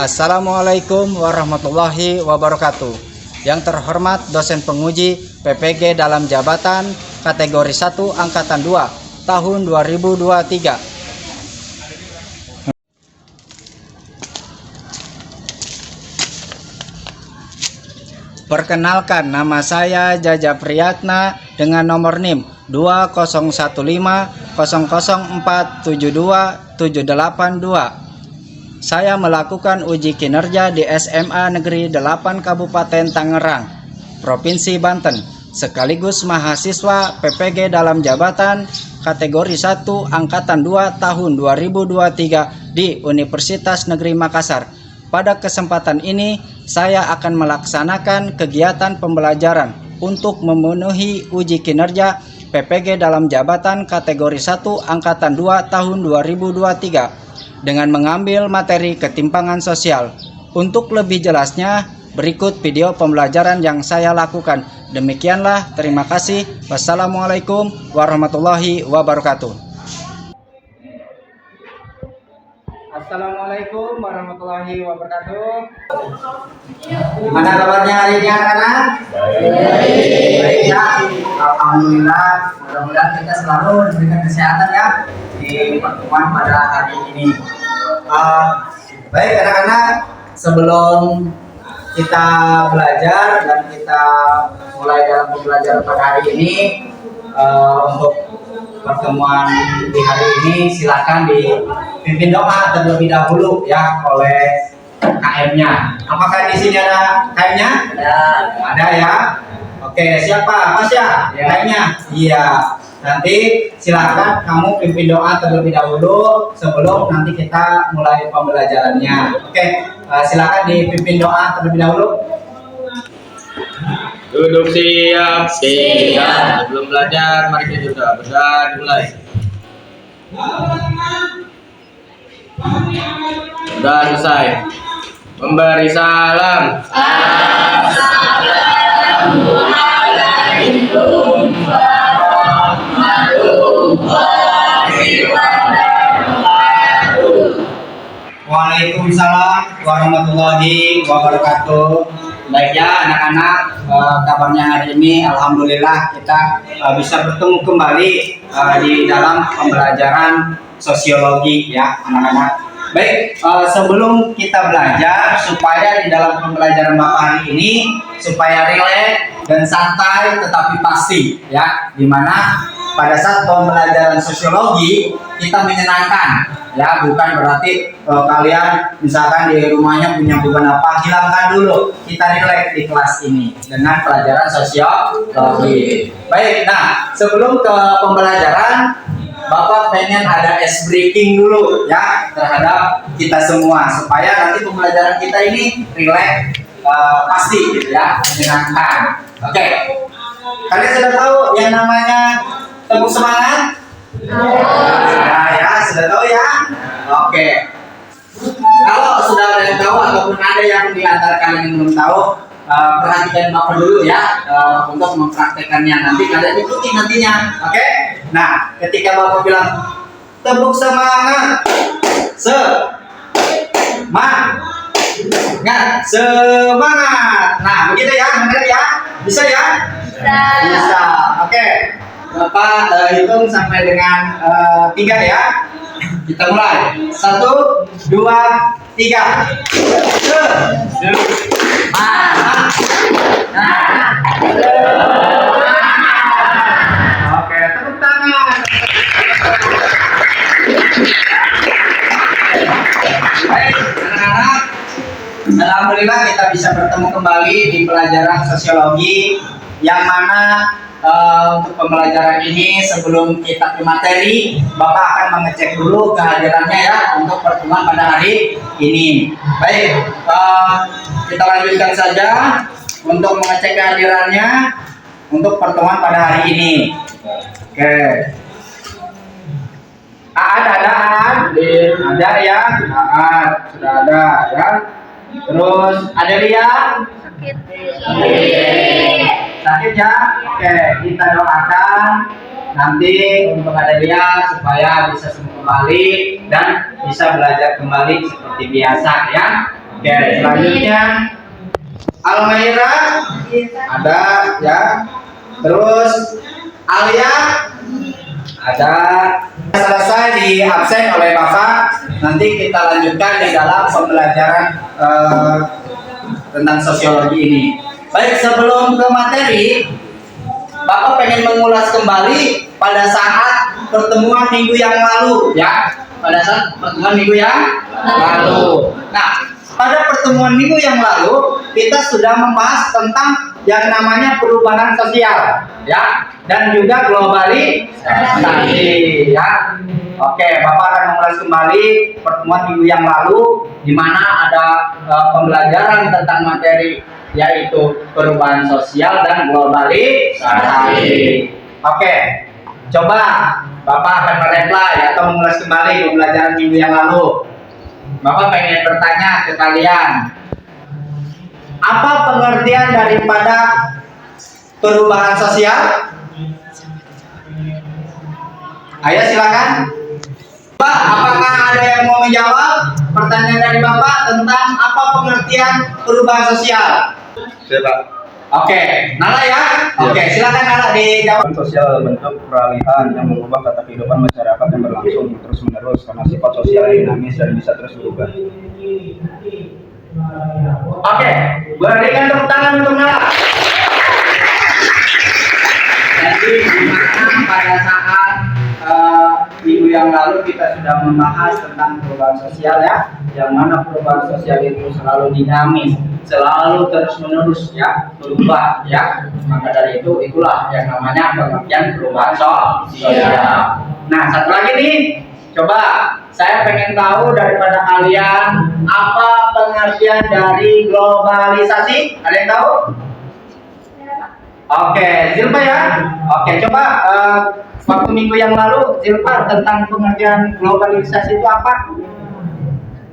Assalamualaikum warahmatullahi wabarakatuh. Yang terhormat dosen penguji PPG dalam jabatan kategori 1 angkatan 2 tahun 2023. Perkenalkan, nama saya Jaja Priyatna dengan nomor NIM 201500472782. Saya melakukan uji kinerja di SMA Negeri 8 Kabupaten Tangerang, Provinsi Banten, sekaligus mahasiswa PPG dalam jabatan kategori 1 angkatan 2 tahun 2023 di Universitas Negeri Makassar. Pada kesempatan ini, saya akan melaksanakan kegiatan pembelajaran untuk memenuhi uji kinerja PPG dalam jabatan kategori 1 angkatan 2 tahun 2023 dengan mengambil materi ketimpangan sosial. Untuk lebih jelasnya, berikut video pembelajaran yang saya lakukan. Demikianlah, terima kasih. Wassalamualaikum warahmatullahi wabarakatuh. Assalamualaikum warahmatullahi wabarakatuh. Gimana kabarnya hari ini anak-anak? Baik ya. Alhamdulillah. Mudah-mudahan kita selalu diberikan kesehatan ya di pertemuan pada hari ini. Baik anak-anak, sebelum kita belajar dan kita mulai dalam pembelajaran pada hari ini, untuk pertemuan di hari ini silakan dipimpin doa terlebih dahulu ya oleh KM-nya. Apakah di sini ada KM-nya? Ada ya. Oke, siapa? Mas ya? KM-nya? Iya. Nanti silakan kamu pimpin doa terlebih dahulu sebelum nanti kita mulai pembelajarannya. Oke, silakan dipimpin doa terlebih dahulu. Duduk siap. Sebelum belajar, mari kita sudah dimulai. Sudah selesai. Memberi salam. Assalamualaikum warahmatullahi wabarakatuh. Waalaikumsalam warahmatullahi wabarakatuh. Baik ya anak-anak, kabarnya hari ini alhamdulillah kita bisa bertemu kembali di dalam pembelajaran sosiologi ya anak-anak. Baik, sebelum kita belajar, supaya di dalam pembelajaran Bapak hari ini supaya rileks dan santai tetapi pasti ya, dimana pada saat pembelajaran sosiologi kita menyenangkan ya, bukan berarti kalian misalkan di rumahnya punya beban apa, hilangkan dulu, kita rileks di kelas ini dengan pelajaran sosiologi. Baik, nah sebelum ke pembelajaran, Bapak pengen ada ice breaking dulu ya terhadap kita semua supaya nanti pembelajaran kita ini rileks, pasti gitu ya, menyenangkan. Oke, kalian sudah tahu yang namanya tepuk semangat? Nah, ya, sudah tahu ya? Oke. Kalau sudah ada yang tahu ataupun ada yang di antara kalian yang belum tahu, perhatikan Bapak dulu ya untuk mempraktekannya. Nanti kalian ikuti nantinya. Oke? Nah, ketika Bapak bilang tepuk semangat. Semangat. Nah, begitu ya, benar ya? Bisa ya? Bisa. Oke. Bapak hitung sampai dengan 3 ya. Kita mulai. 1, 2, 3. Oke, tepuk tangan. Baik, anak-anak. Alhamdulillah kita bisa bertemu kembali di pelajaran sosiologi yang mana untuk pembelajaran ini sebelum kita ke materi, Bapak akan mengecek dulu kehadirannya ya untuk pertemuan pada hari ini. Baik, kita lanjutkan saja untuk mengecek kehadirannya untuk pertemuan pada hari ini. Oke. Ada ya, sudah ada ya. Terus ada Lia? Sakit ya? Oke, kita doakan nanti untuk ada dia supaya bisa sembuh kembali dan bisa belajar kembali seperti biasa ya. Oke, selanjutnya Almaira ada ya. Terus Alia ada. Selesai di absen oleh Bapak, nanti kita lanjutkan di dalam pembelajaran tentang sosiologi ini. Baik, sebelum ke materi, Bapak pengen mengulas kembali pada saat pertemuan minggu yang lalu, ya. Pada saat pertemuan minggu yang lalu. Nah, pada pertemuan minggu yang lalu kita sudah membahas tentang yang namanya perubahan sosial, ya, dan juga globalisasi, ya. Oke, Bapak akan mengulas kembali pertemuan minggu yang lalu, di mana ada pembelajaran tentang materi yaitu perubahan sosial dan globalisasi. Oke, coba Bapak akan mereply atau mengulas kembali pembelajaran minggu yang lalu. Bapak pengen bertanya ke kalian, apa pengertian daripada perubahan sosial? Ayo silakan. Pak, apakah ada yang mau menjawab pertanyaan dari Bapak tentang apa pengertian perubahan sosial? Siapa? Oke, Nala ya. Oke, silakan Nala dijawab. Sosial bentuk peralihan yang mengubah tata kehidupan masyarakat yang berlangsung terus menerus karena sifat sosial yang dinamis dan bisa terus berubah. Oke, berikan tepuk tangan untuk Nala. Jadi dimana pada saat minggu yang lalu kita sudah membahas tentang perubahan sosial, ya, yang mana perubahan sosial itu selalu dinamis, selalu terus menerus, ya, berubah, ya. Maka dari itu itulah yang namanya pengertian perubahan sosial. Nah, satu lagi nih, coba saya pengen tahu daripada kalian apa pengertian dari globalisasi. Ada yang tahu? Oke, Zilpa ya. Oke, coba waktu minggu yang lalu Zilpa tentang pengertian globalisasi itu apa?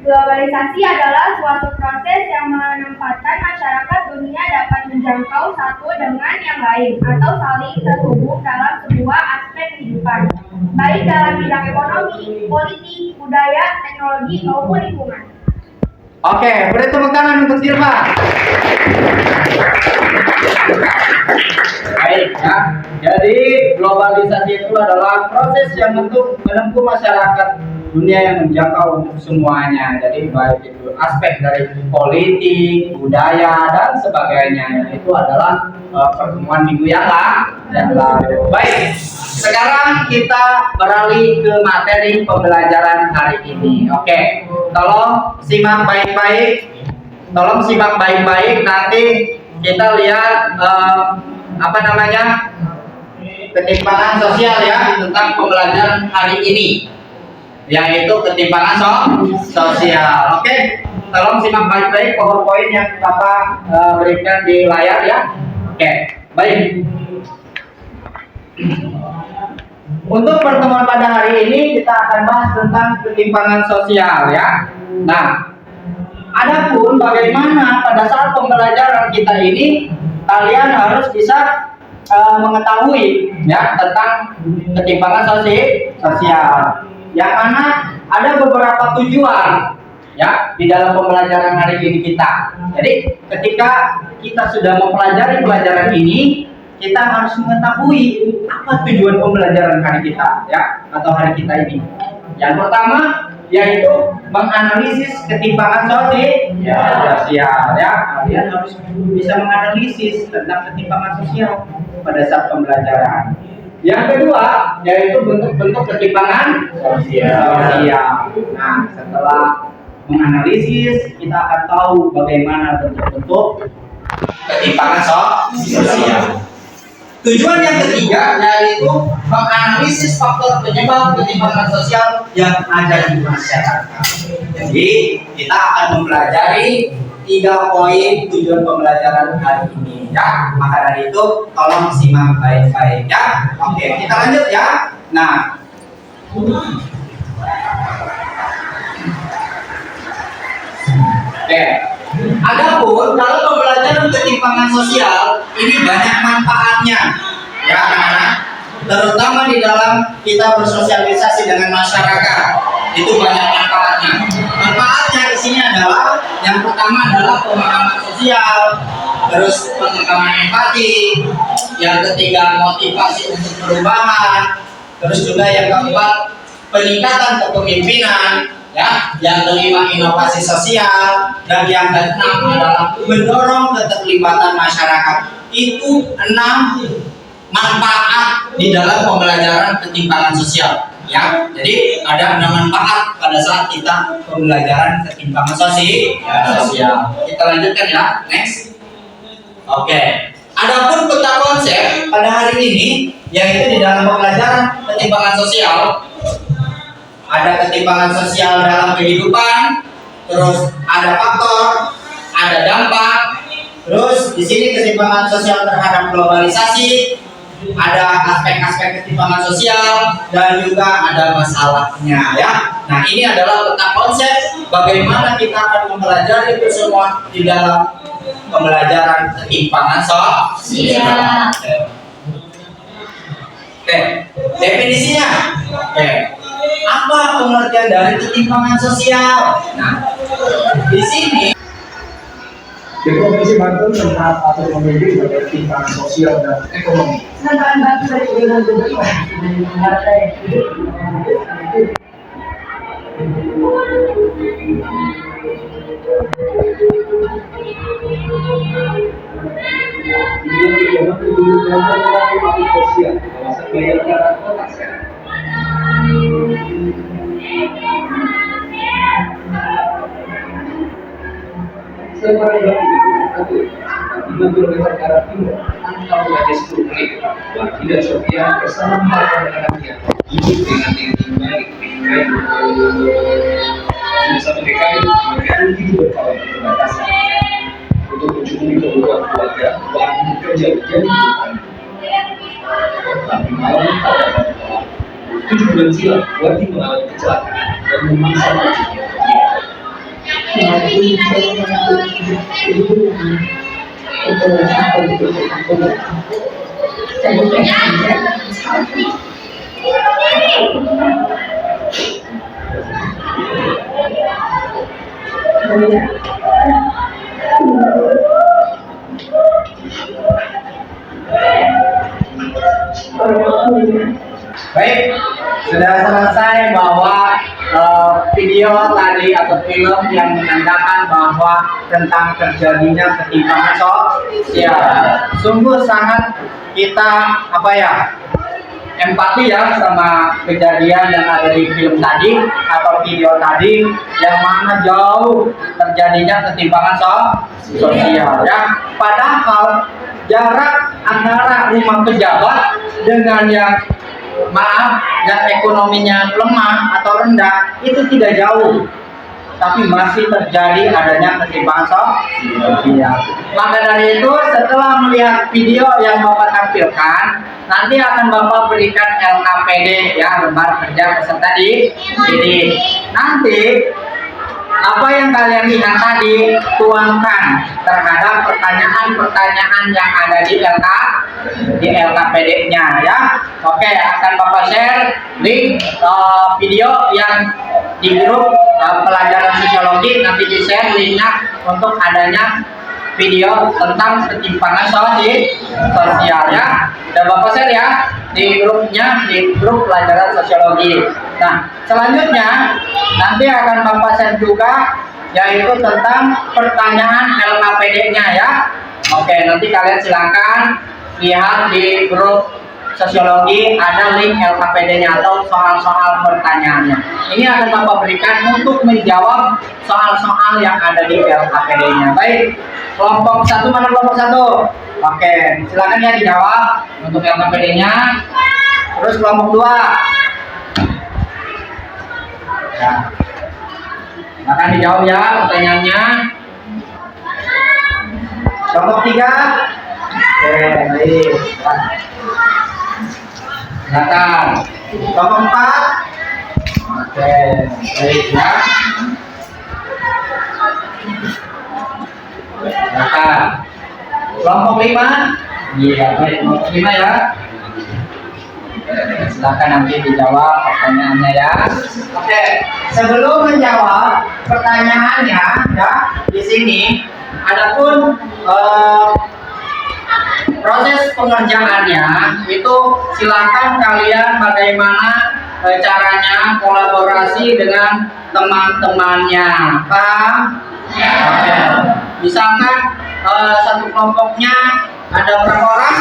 Globalisasi adalah suatu proses yang menempatkan masyarakat dunia dapat menjangkau satu dengan yang lain atau saling terhubung dalam sebuah aspek kehidupan, baik dalam bidang ekonomi, politik, budaya, teknologi, maupun lingkungan. Oke, beri tepuk tangan untuk Zilpa. Baik, ya. Jadi globalisasi itu adalah proses yang menempuh masyarakat dunia yang menjangkau semuanya. Jadi baik itu aspek dari politik, budaya dan sebagainya. Itu adalah pertemuan minggu yang lalu. Baik, sekarang kita beralih ke materi pembelajaran hari ini. Oke, tolong simak baik-baik. Nanti kita lihat ketimpangan sosial, ya, tentang pembelajaran hari ini, yaitu ketimpangan sosial. Oke, tolong simak baik-baik PowerPoint yang Bapak berikan di layar, ya. Oke, baik. Untuk pertemuan pada hari ini kita akan bahas tentang ketimpangan sosial, ya. Nah, adapun bagaimana pada saat pembelajaran kita ini kalian harus bisa mengetahui, ya, tentang ketimpangan sosial. Yang mana ada beberapa tujuan, ya, di dalam pembelajaran hari ini kita. Jadi ketika kita sudah mempelajari pelajaran ini, kita harus mengetahui apa tujuan pembelajaran hari kita, ya, atau hari kita ini. Yang pertama yaitu menganalisis ketimpangan sosial, ya. Kalian harus bisa menganalisis tentang ketimpangan sosial pada saat pembelajaran. Yang kedua yaitu bentuk-bentuk ketimpangan sosial. Nah, setelah menganalisis, kita akan tahu bagaimana bentuk-bentuk ketimpangan sosial. Tujuan yang ketiga yaitu menganalisis faktor penyebab ketimpangan sosial yang ada di masyarakat. Jadi kita akan mempelajari 3 poin tujuan pembelajaran hari ini, ya. Maka dari itu tolong simak baik-baik, ya. Oke, kita lanjut, ya. Nah, oke. Adapun kalau pembelajaran ketimpangan sosial ini banyak manfaatnya, ya, anak-anak. Terutama di dalam kita bersosialisasi dengan masyarakat, itu banyak manfaatnya. Manfaatnya di sini adalah yang pertama adalah pemahaman sosial, terus pengembangan empati, yang ketiga motivasi untuk perubahan, terus juga yang keempat peningkatan kepemimpinan, ya, yang kelima inovasi sosial, dan yang keenam adalah mendorong keterlibatan masyarakat. Itu 6 manfaat di dalam pembelajaran ketimpangan sosial, ya. Jadi ada 6 manfaat pada saat kita pembelajaran ketimpangan sosial. Kita lanjutkan ya, next. Oke. Adapun peta konsep pada hari ini yaitu di dalam pembelajaran ketimpangan sosial, ada ketimpangan sosial dalam kehidupan, terus ada faktor, ada dampak, terus di sini ketimpangan sosial terhadap globalisasi, ada aspek-aspek ketimpangan sosial, dan juga ada masalahnya, ya. Nah, ini adalah peta konsep bagaimana kita akan mempelajari itu semua di dalam pembelajaran ketimpangan sosial. Oke, definisinya. Oke. Apa pengertian dari ketimpangan sosial? Nah, di sini Di Provinsi Banten terdapat atau memiliki berbagai ketimpangan sosial dan ekonomi. Sosial, kawasan Bayangkara, Kota Serang. Sepanjang itu 3 kilometer ke arah timur, antara wilayah 10 menit. Wahida Sofia bersama 4 anak-anaknya hidup dengan tinggi baik. Sudah 1 dekade, mereka hidup berkawan perbatasan. Untuk mencukupi kebutuhan keluarga, waktu bekerja menjadi bukan. Tapi malam pada malam 7 bulan silam, Wati mengalami kecelakaan dan memaksa wajibnya. baik, sudah selesai bahwa video tadi atau film yang menandakan bahwa tentang terjadinya ketimpangan sosial. Sungguh sangat kita empati ya sama kejadian yang ada di film tadi atau video tadi, yang mana jauh terjadinya ketimpangan sosial, ya. Padahal jarak antara rumah pejabat dengan yang ekonominya lemah atau rendah itu tidak jauh, tapi masih terjadi adanya ketimpangan sosial. Maka dari itu, setelah melihat video yang Bapak tampilkan, nanti akan Bapak berikan LKPD, ya, lembar kerja peserta di sini. Nanti apa yang kalian lihat tadi tuangkan terhadap pertanyaan-pertanyaan yang ada di LKPD-nya, ya. Oke, akan Bapak share link video yang di grup pelajaran sosiologi, nanti di share linknya untuk adanya video tentang ketimpangan sosial, ya. Udah Bapak share ya di grupnya, di grup pelajaran sosiologi. Nah, selanjutnya nanti akan Bapak share juga yaitu tentang pertanyaan LKPD-nya, ya. Oke, nanti kalian silakan lihat di grup sosiologi, ada link LKPD-nya atau soal-soal pertanyaannya. Ini akan Bapak berikan untuk menjawab soal-soal yang ada di LKPD-nya. Baik, kelompok 1 mana kelompok 1? Oke, silakan ya dijawab untuk LKPD-nya. Terus kelompok 2. Ya. Akan dijawab ya pertanyaannya. Kelompok 3. Oke, baik. Silakan. Kelompok 4. Oke, baik ya. Silakan. Kelompok 5. Iya, baik, kelompok 5 ya. silakan nanti dijawab pertanyaannya ya. Oke, sebelum menjawab pertanyaannya ya di sini, adapun proses pengerjaannya itu silakan kalian bagaimana caranya kolaborasi dengan teman-temannya, paham? Oke. Misalkan satu kelompoknya ada berapa orang?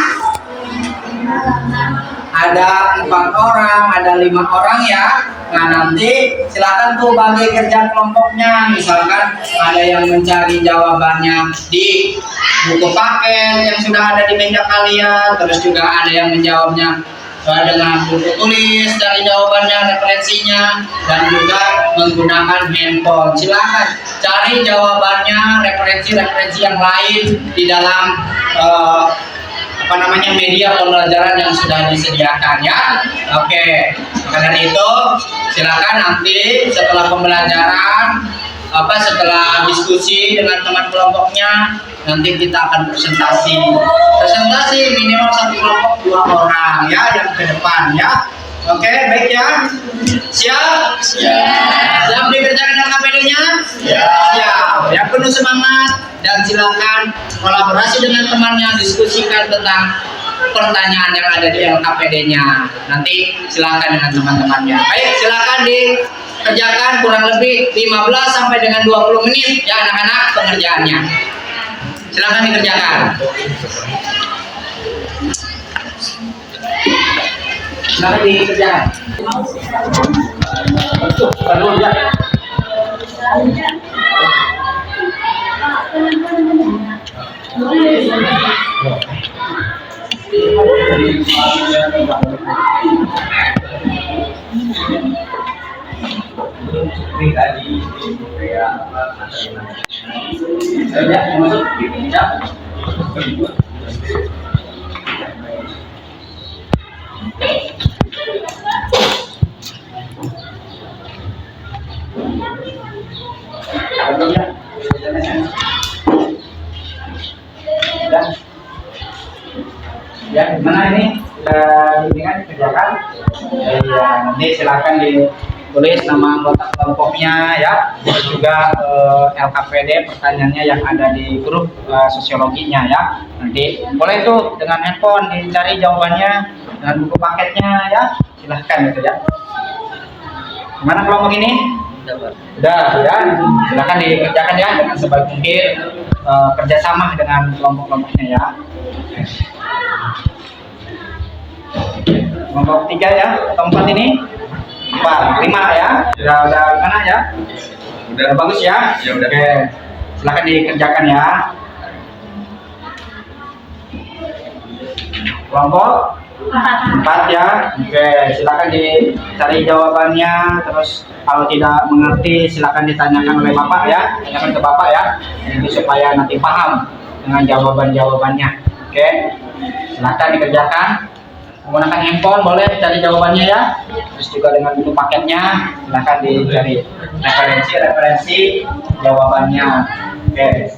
Ada 4 orang, ada 5 orang ya. Nah nanti silakan tuh bagi kerja kelompoknya. Misalkan ada yang mencari jawabannya di buku paket yang sudah ada di meja kalian, terus juga ada yang menjawabnya dengan buku tulis dari jawabannya, referensinya, dan juga menggunakan handphone. Silakan cari jawabannya, referensi yang lain di dalam media pembelajaran yang sudah disediakan ya. Oke, maka dari itu silakan nanti setelah pembelajaran setelah diskusi dengan teman kelompoknya, nanti kita akan presentasi minimal satu kelompok 2 orang ya yang ke depan ya. Oke, baik ya. Siap? Siap dikerjakan LKPD-nya? Siap. Ya, penuh semangat dan silakan kolaborasi dengan temannya, diskusikan tentang pertanyaan yang ada di LKPD-nya. Nanti silakan dengan teman-temannya. Baik, silakan dikerjakan kurang lebih 15 sampai dengan 20 menit ya anak-anak pengerjaannya. Silakan dikerjakan. Silakan dikerjakan. Perlu ya. Ya, gimana ini? Ini kan dikerjakan. Ya, nanti silakan ditulis nama anggota kelompoknya ya. Terus juga LKPD pertanyaannya yang ada di grup sosiologinya ya. Nanti boleh tuh dengan handphone dicari jawabannya dengan buku paketnya ya. Silahkan gitu ya. Gimana kelompok ini? Udah ya. Silakan dikerjakan ya dengan sebaik mungkin kerjasama dengan kelompok-kelompoknya ya. Kelompok 3 ya, kelompok ini 4, 5 ya. Udah gimana ya? Udah bagus ya? Ya udah. Oke, silakan dikerjakan ya. Kelompok 4 ya. Oke, silakan dicari jawabannya. Terus kalau tidak mengerti silakan ditanyakan oleh Bapak ya. Tanyakan ke Bapak ya. Ini supaya nanti paham dengan jawaban-jawabannya. Oke, silakan dikerjakan. Menggunakan handphone boleh cari jawabannya ya. Terus juga dengan buku paketnya silahkan dicari referensi jawabannya. Oke,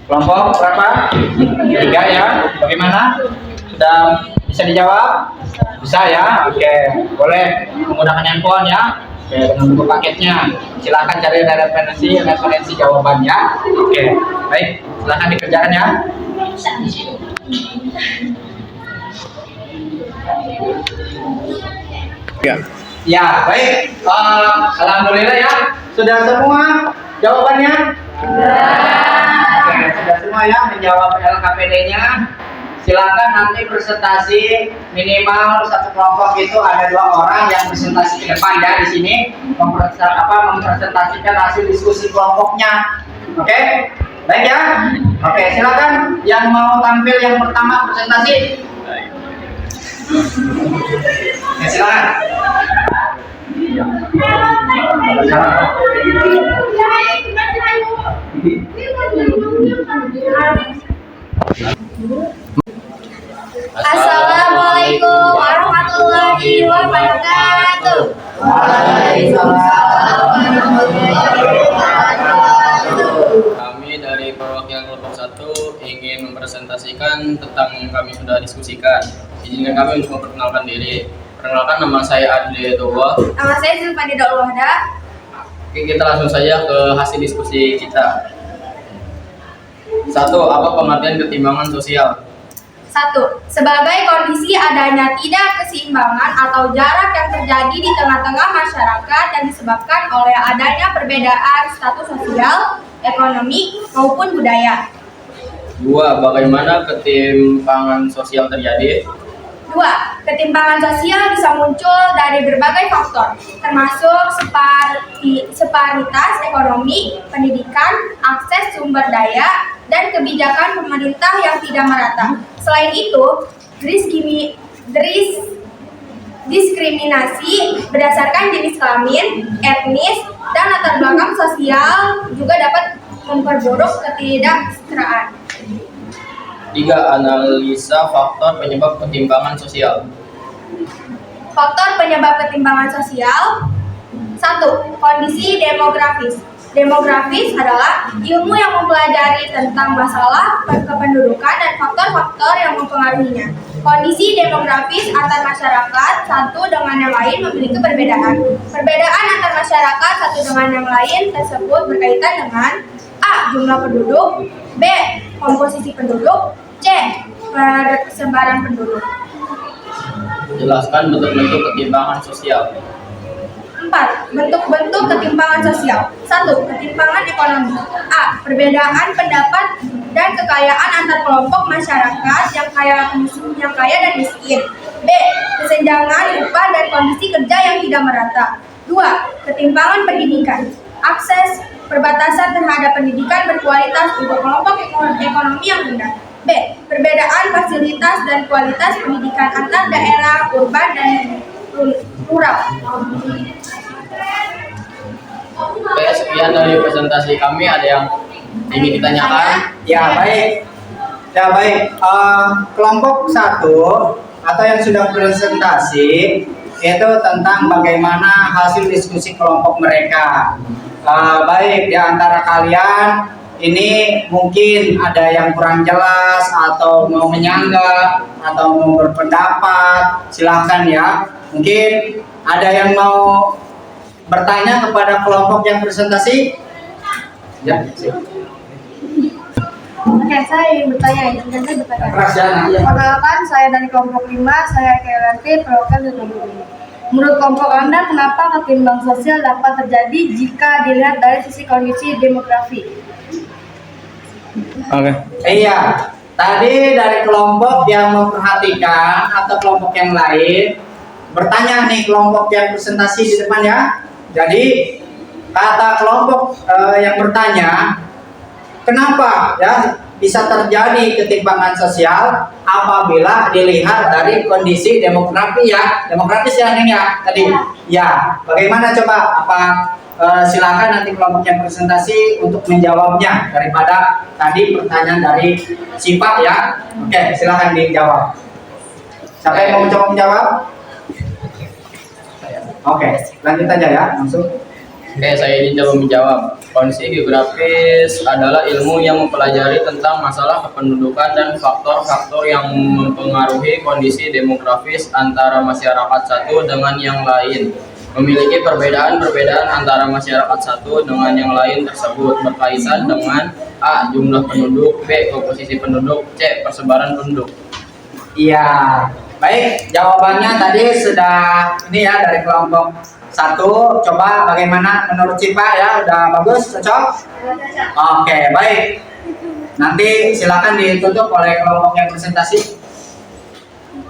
kelompok berapa? 3 ya. Bagaimana? Sudah bisa dijawab? Bisa ya. Oke, boleh menggunakan handphone ya. Oke, dengan buku paketnya silahkan cari referensi jawabannya. Oke, baik, silahkan dikerjakan ya. Ya, baik. Alhamdulillah ya. Sudah semua jawabannya? Oke, sudah semua ya menjawab LKPD-nya. Silakan nanti presentasi minimal satu kelompok itu ada 2 orang yang presentasi ke depan ya di sini mempresentasikan hasil diskusi kelompoknya. Oke, baik ya. Oke, silakan yang mau tampil yang pertama presentasi. Ya, silakan. Assalamualaikum warahmatullahi wabarakatuh. Waalaikumsalam warahmatullahi wabarakatuh. Kami dari perwakilan kelompok 1 ingin mempresentasikan tentang yang kami sudah diskusikan. Izinkan kami untuk memperkenalkan diri. Perkenalkan, nama saya Adli Dullah. Nama saya Zulfani Daulwahda. Oke, kita langsung saja ke hasil diskusi kita. 1. Apa pengertian ketimbangan sosial? 1. Sebagai kondisi adanya tidak keseimbangan atau jarak yang terjadi di tengah-tengah masyarakat yang disebabkan oleh adanya perbedaan status sosial, ekonomi, maupun budaya. 2. Bagaimana ketimpangan sosial terjadi? 2. Ketimpangan sosial bisa muncul dari berbagai faktor, termasuk separitas ekonomi, pendidikan, akses sumber daya, dan kebijakan pemerintah yang tidak merata. Selain itu, diskriminasi berdasarkan jenis kelamin, etnis, dan latar belakang sosial juga dapat memperburuk ketidaksetaraan. 3. Analisa faktor penyebab ketimpangan sosial. Faktor penyebab ketimpangan sosial. 1. Kondisi demografis. Demografis adalah ilmu yang mempelajari tentang masalah kependudukan dan faktor-faktor yang mempengaruhinya. Kondisi demografis antar masyarakat satu dengan yang lain memiliki perbedaan. Perbedaan antar masyarakat satu dengan yang lain tersebut berkaitan dengan A. Jumlah penduduk, B. Komposisi penduduk, C. Persebaran penduduk. Jelaskan bentuk-bentuk ketimpangan sosial. 4. Bentuk-bentuk ketimpangan sosial. 1. Ketimpangan ekonomi. A. Perbedaan pendapat dan kekayaan antar kelompok masyarakat yang kaya dan miskin. B. Kesenjangan upah dan kondisi kerja yang tidak merata. 2. Ketimpangan pendidikan. Akses perbatasan terhadap pendidikan berkualitas untuk kelompok ekonomi yang rendah. B. Perbedaan fasilitas dan kualitas pendidikan antar daerah urban dan rural. Oke, sekian dari presentasi kami. Ada yang ingin ditanyakan? Ya baik. Kelompok 1 atau yang sudah presentasi itu tentang bagaimana hasil diskusi kelompok mereka. Baik, di antara kalian ini mungkin ada yang kurang jelas atau mau menyanggah atau mau berpendapat, silahkan ya. Mungkin ada yang mau bertanya kepada kelompok yang presentasi? Ya. Oke, saya ingin bertanya. Keras ya. Perkenalkan, saya dari kelompok 5, saya KLRT Perwakilan Republik. Menurut kelompok Anda, kenapa ketimpangan sosial dapat terjadi jika dilihat dari sisi kondisi demografi? Oke. Iya, tadi dari kelompok yang memperhatikan atau kelompok yang lain bertanya nih, kelompok yang presentasi di depan ya. Jadi kata kelompok yang bertanya, kenapa ya bisa terjadi ketimpangan sosial apabila dilihat dari kondisi demografis ya Neng ya tadi ya. Bagaimana coba silakan nanti kelompok yang presentasi untuk menjawabnya daripada tadi pertanyaan dari Sipa ya. Oke, silakan dijawab. Siapa yang mau mencoba menjawab? Oke, lanjut aja ya langsung. Oke, saya ingin coba menjawab. Kondisi geografis adalah ilmu yang mempelajari tentang masalah kependudukan dan faktor-faktor yang mempengaruhi kondisi demografis antara masyarakat satu dengan yang lain. Memiliki perbedaan-perbedaan antara masyarakat satu dengan yang lain tersebut berkaitan dengan A. Jumlah penduduk, B. Komposisi penduduk, C. Persebaran penduduk. Iya, baik, jawabannya tadi sudah ini ya dari kelompok 1. Coba bagaimana menurut Cipa ya, udah bagus, cocok? Oke, baik. Nanti silakan ditutup oleh kelompok yang presentasi.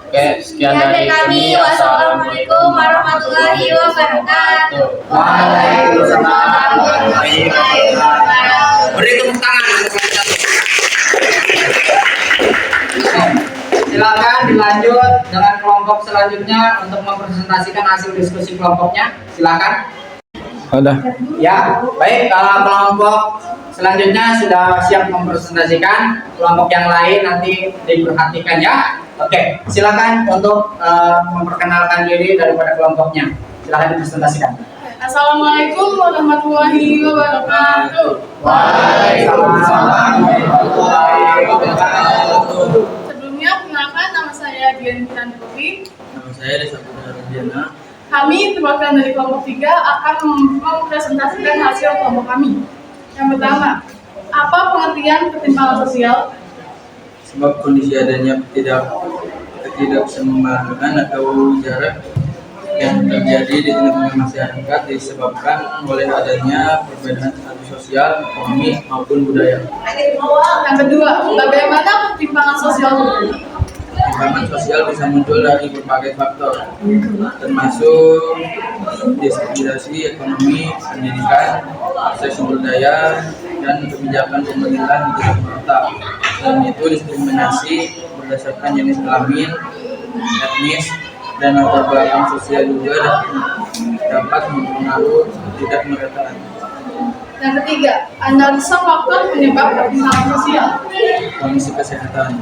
Oke, sekian dari kami. Wassalamualaikum warahmatullahi wabarakatuh. Waalaikumsalam warahmatullahi wabarakatuh. Beri tepuk tangan untuk kelompok 1. Silakan dilanjut dengan kelompok selanjutnya untuk mempresentasikan hasil diskusi kelompoknya. Silakan. Udah. Ya, baik. Kelompok selanjutnya sudah siap mempresentasikan. Kelompok yang lain nanti diperhatikan ya. Oke, silakan untuk memperkenalkan diri daripada kelompoknya. Silakan dipresentasikan. Assalamualaikum warahmatullahi wabarakatuh. Waalaikumsalam warahmatullahi wabarakatuh. Sebelumnya, perkenalkan nama saya Dian Putri. Nama saya Desa Putra Radiana. Kami perwakilan dari kelompok 3 akan mempresentasikan hasil kelompok kami. Yang pertama, apa pengertian ketimpangan sosial? Sebab kondisi adanya ketidakseimbangan atau jarak yang terjadi di tengah-tengah masyarakat disebabkan oleh adanya perbedaan status sosial, ekonomi maupun budaya. Yang kedua, bagaimana ketimpangan sosial itu? Ketimpangan sosial bisa muncul dari berbagai faktor, termasuk diskriminasi ekonomi, pendidikan, akses sumber daya, dan kebijakan pemerintah di tingkat kota. Selain itu, diskriminasi berdasarkan jenis kelamin, etnis, dan latar belakang sosial juga dapat mempengaruhi ketidakmerataan. Yang ketiga, analisa faktor penyebab ketimpangan sosial. Kondisi kesehatan.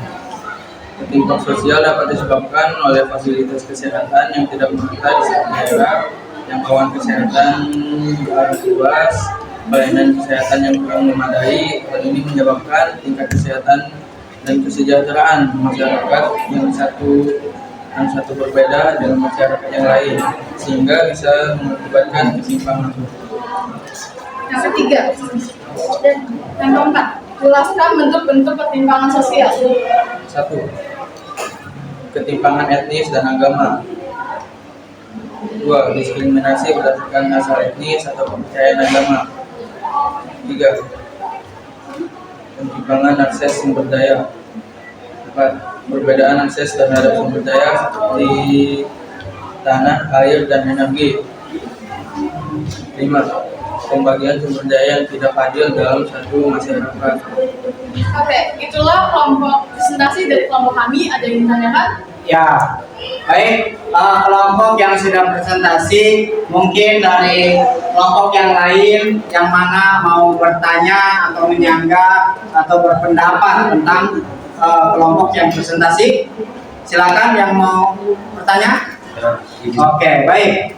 Ketimpangan sosial dapat disebabkan oleh fasilitas kesehatan yang tidak merata di setiap daerah, jangkauan kesehatan yang luas, pelayanan kesehatan yang kurang memadai. Hal ini menyebabkan tingkat kesehatan dan kesejahteraan masyarakat yang satu berbeda dengan masyarakat yang lain, sehingga bisa mengakibatkan ketimpangan. Yang ketiga, dan yang keempat, jelaskan bentuk-bentuk ketimpangan sosial. 1. Ketimpangan etnis dan agama. 2. Diskriminasi berdasarkan asal etnis atau kepercayaan agama. 3. Ketimpangan akses sumber daya. 4. Perbedaan akses terhadap sumber daya seperti tanah, air, dan energi. 5. Pembagian sumber daya yang tidak adil dalam satu masyarakat. Oke, itulah kelompok presentasi dari kelompok kami. Ada yang ditanyakan? Ya, baik. Kelompok yang sudah presentasi, mungkin dari kelompok yang lain yang mana mau bertanya atau menyanggah atau berpendapat tentang kelompok yang presentasi, silakan yang mau bertanya. Oke, baik,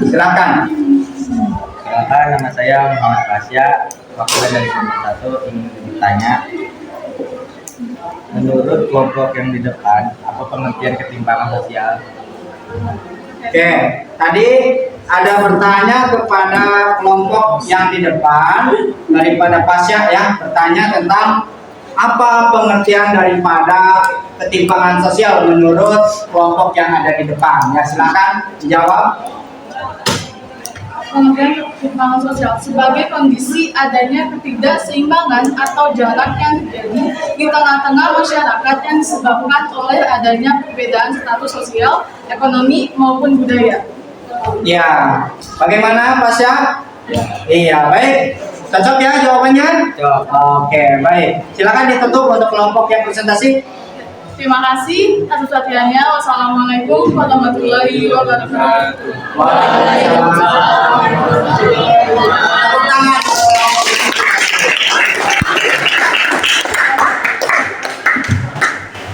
silakan. Silakan, nama saya Muhammad Pasya, wakil dari kelompok 1 ingin bertanya. Menurut kelompok yang di depan, apa pengertian ketimpangan sosial? Oke, tadi ada bertanya kepada kelompok yang di depan daripada Pasya ya, bertanya tentang apa pengertian daripada ketimpangan sosial menurut kelompok yang ada di depan. Ya, silakan dijawab. Pengertian ketimpangan sosial sebagai kondisi adanya ketidakseimbangan atau jarak yang terjadi di tengah-tengah masyarakat yang disebabkan oleh adanya perbedaan status sosial, ekonomi maupun budaya. Ya, bagaimana Pasya? Ya. Iya, baik. Cocok ya jawabannya? Oke, baik. Silakan ditutup untuk kelompok yang presentasi. Terima kasih atas perhatiannya. Wassalamualaikum warahmatullahi wabarakatuh. Waalaikumsalam. Tepuk tangan.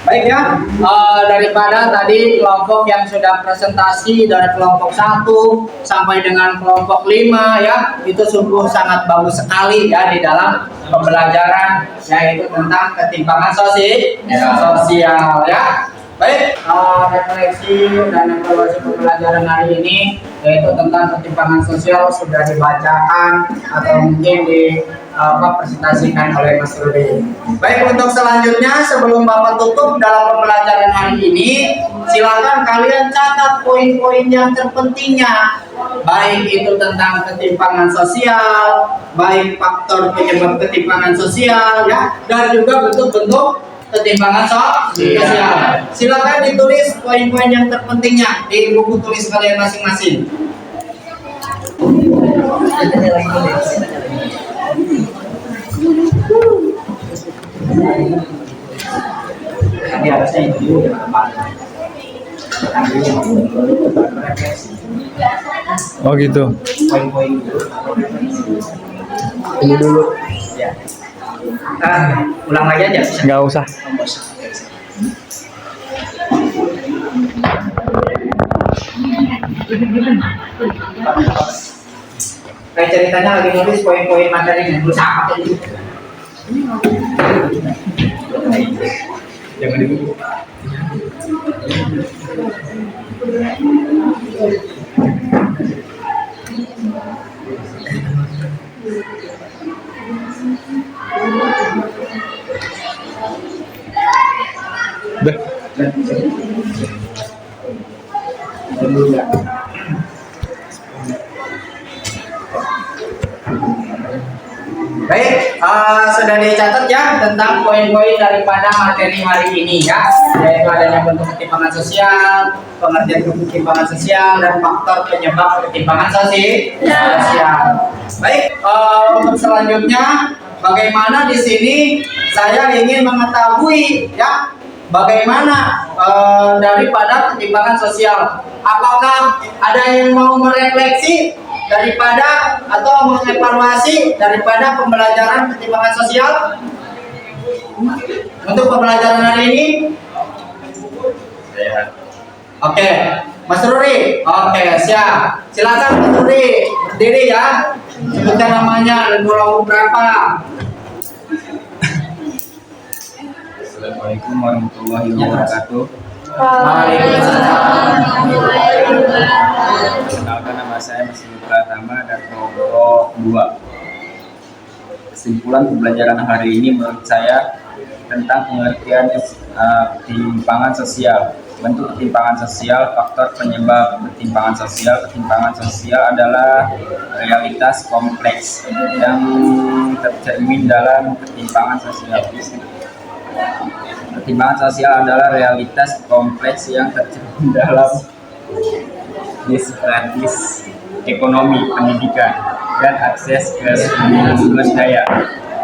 Baik ya, daripada tadi kelompok yang sudah presentasi dari kelompok 1 sampai dengan kelompok 5 ya, itu sungguh sangat bagus sekali ya di dalam pembelajaran yaitu tentang ketimpangan sosial ya. Baik, refleksi dan evaluasi pembelajaran hari ini yaitu tentang ketimpangan sosial sudah dibacakan atau mungkin presentasikan oleh Mas Rudi. Baik, untuk selanjutnya sebelum Bapak tutup dalam pembelajaran hari ini, silakan kalian catat poin-poin yang terpentingnya, baik itu tentang ketimpangan sosial, baik faktor penyebab ketimpangan sosial ya, dan juga bentuk-bentuk ketimpangan sosial. Silakan ditulis poin-poin yang terpentingnya di buku tulis kalian masing-masing. Nanti harusnya itu dulu ya teman. Oh gitu. Poin-poin dulu. Ini dulu. Ya. Ulang lagi aja. Nggak usah. Kayak ceritanya lagi nulis poin-poin materinya, nulis apa tadi? Jangan dulu. Baik, sudah dicatat ya tentang poin-poin daripada materi hari ini ya, yaitu adanya bentuk ketimpangan sosial, pengertian ketimpangan sosial, dan faktor penyebab ketimpangan sosial. Baik, untuk selanjutnya, bagaimana di sini saya ingin mengetahui ya, bagaimana daripada ketimpangan sosial. Apakah ada yang mau merefleksi daripada atau mengevaluasi daripada pembelajaran ketimpangan sosial untuk pembelajaran hari ini? Oke, Mas Ruri. Oke, siap. Silakan Mas Ruri berdiri ya. Sebutkan namanya dan kelompok berapa. Assalamualaikum warahmatullahi wabarakatuh. Perkenalkan, nama saya Mas Pratama dari kelompok 2. Kesimpulan pembelajaran hari ini menurut saya tentang pengertian ketimpangan sosial. Bentuk ketimpangan sosial, faktor penyebab ketimpangan sosial. Ketimpangan sosial adalah realitas kompleks yang tercermin dalam ketimpangan sosial. Ketimpangan sosial adalah realitas kompleks yang tercermin dalam disparitas ekonomi, pendidikan, dan akses ke sumber daya.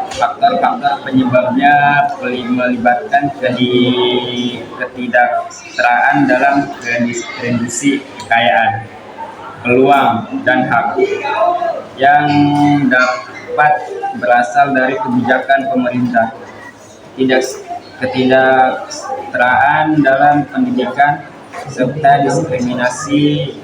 Faktor-faktor penyebabnya melibatkan ketidaksetaraan dalam redistribusi kekayaan, peluang, dan hak yang dapat berasal dari kebijakan pemerintah. Ketidaksetaraan dalam pendidikan serta diskriminasi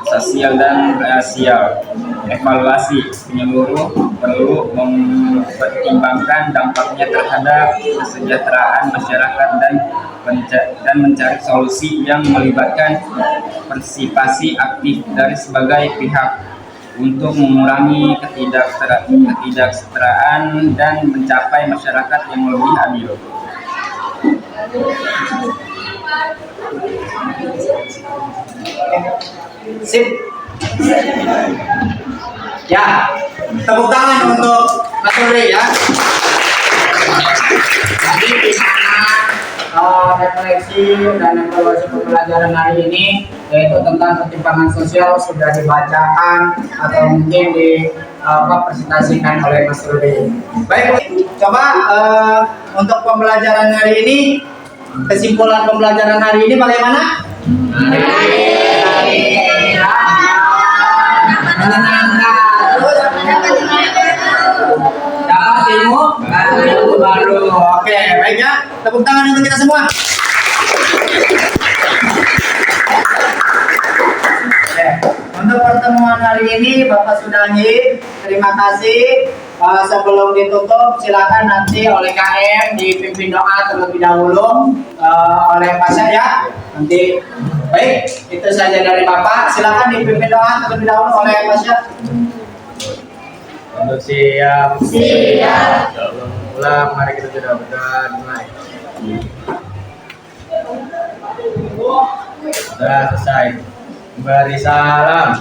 sosial dan rasial. Evaluasi menyeluruh perlu mempertimbangkan dampaknya terhadap kesejahteraan masyarakat dan mencari solusi yang melibatkan partisipasi aktif dari sebagai pihak untuk mengurangi ketidaksetaraan dan mencapai masyarakat yang lebih adil. Sip. Ya, tepuk tangan untuk Mas Ruri ya. Jadi di mana refleksi dan evaluasi pembelajaran hari ini, yaitu tentang ketimpangan sosial, sudah dibacakan atau mungkin dipresentasikan oleh Mas Ruri. Baik, coba untuk pembelajaran hari ini, kesimpulan pembelajaran hari ini bagaimana? Menyenangkan. Terus dapat ilmu baru. Oke, baik ya. Tepuk tangan untuk kita semua. Oke. Untuk pertemuan hari ini Bapak sudahi. Terima kasih. Sebelum ditutup, silakan nanti oleh KM dipimpin doa terlebih dahulu oleh Pasha ya. Nanti baik, itu saja dari Bapak. Silakan dipimpin doa terlebih dahulu oleh Pasha. Untuk siap. Sebelum pulang, mari kita sudah berdoa dimulai. Sudah selesai. Beri salam.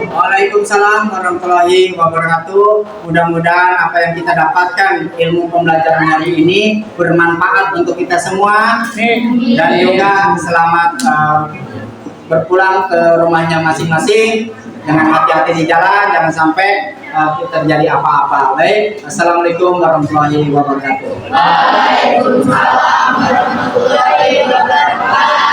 Waalaikumsalam warahmatullahi wabarakatuh. Mudah-mudahan apa yang kita dapatkan ilmu pembelajaran hari ini bermanfaat untuk kita semua, dan juga selamat berpulang ke rumahnya masing-masing dengan hati-hati di jalan, jangan sampai terjadi apa-apa. Baik, assalamualaikum warahmatullahi wabarakatuh. Waalaikumsalam warahmatullahi wabarakatuh.